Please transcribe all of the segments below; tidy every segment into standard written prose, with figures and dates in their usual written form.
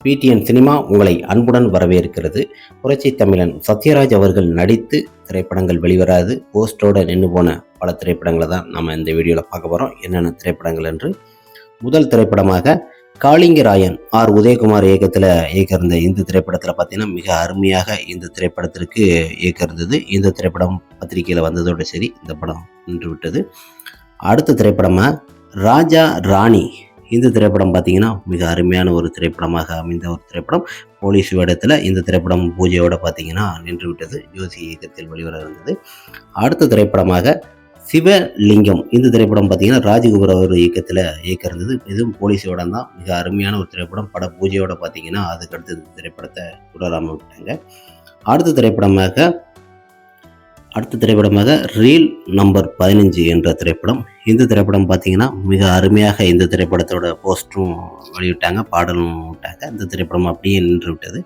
PTN cinema உங்களை அன்புடன் வரவேற்கிறது. புரட்சி தமிழன் சத்யராஜ் அவர்கள் நடித்து திரைப்படங்கள் வெளிவராது போஸ்டோட நின்று போன பல திரைப்படங்களை தான் நம்ம இந்த வீடியோவில் பார்க்க போகிறோம். என்னென்ன திரைப்படங்கள் என்று முதல் திரைப்படமாக காளிங்கராயன் ஆர் உதயகுமார் இயக்கத்தில் இயக்கியிருந்த இந்த திரைப்படத்தில் பார்த்தீங்கன்னா மிக அருமையாக இந்த திரைப்படத்திற்கு இயக்கியிருந்தது. இந்த திரைப்படம் பத்திரிகையில் வந்ததோடு சரி இந்த படம் நின்று விட்டது. அடுத்த திரைப்படமாக ராஜா ராணி. இந்த திரைப்படம் பார்த்தீங்கன்னா மிக அருமையான ஒரு திரைப்படமாக அமைந்த ஒரு திரைப்படம். போலீஸ் வேடத்தில் இந்த திரைப்படம் பூஜையோடு பார்த்தீங்கன்னா நின்று விட்டது. ஜோசி இயக்கத்தில் வெளிவர இருந்தது. அடுத்த திரைப்படமாக சிவலிங்கம். இந்த திரைப்படம் பார்த்தீங்கன்னா ராஜகுமார் அவர் இயக்கத்தில் இயக்க இருந்தது. இதுவும் போலீஸ் வேடம் தான். மிக அருமையான ஒரு திரைப்படம். பட பூஜையோடு பார்த்தீங்கன்னா அதுக்கடுத்து இந்த திரைப்படத்தை தொடராமல் விட்டாங்க. அடுத்த திரைப்படமாக ரீல் நம்பர் 15 என்ற திரைப்படம். இந்த திரைப்படம் பார்த்தீங்கன்னா மிக அருமையாக இந்த திரைப்படத்தோட போஸ்டரும் வெளியிட்டாங்க, பாடலும் விட்டாங்க. இந்த திரைப்படம் அப்படியே நின்று விட்டது.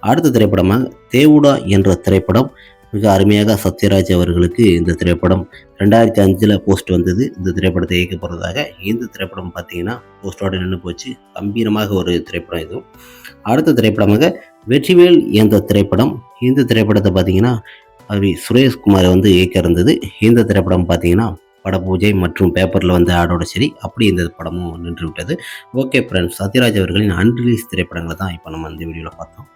அடுத்த திரைப்படமாக தேவுடா என்ற திரைப்படம். மிக அருமையாக சத்யராஜ் அவர்களுக்கு இந்த திரைப்படம் 2005 போஸ்ட் வந்தது. இந்த திரைப்படத்தை இயக்க போகிறதாக. இந்த திரைப்படம் பார்த்தீங்கன்னா போஸ்டோடு நின்று போச்சு. கம்பீரமாக ஒரு திரைப்படம் இதுவும். அடுத்த திரைப்படமாக வெற்றிவேல் என்ற திரைப்படம். இந்த திரைப்படத்தை பார்த்தீங்கன்னா சுரேஷ்குமார் இயக்க இருந்தது. இந்த திரைப்படம் பார்த்தீங்கன்னா பட பூஜை மற்றும் பேப்பரில் ஆடோட சரி அப்படி இந்த படமும் நின்று விட்டது. ஓகே ஃப்ரெண்ட்ஸ், சத்யராஜ் அவர்களின் அன்ரிலீஸ் திரைப்படங்களை தான் இப்போ நம்ம இந்த வீடியோவில் பார்த்தோம்.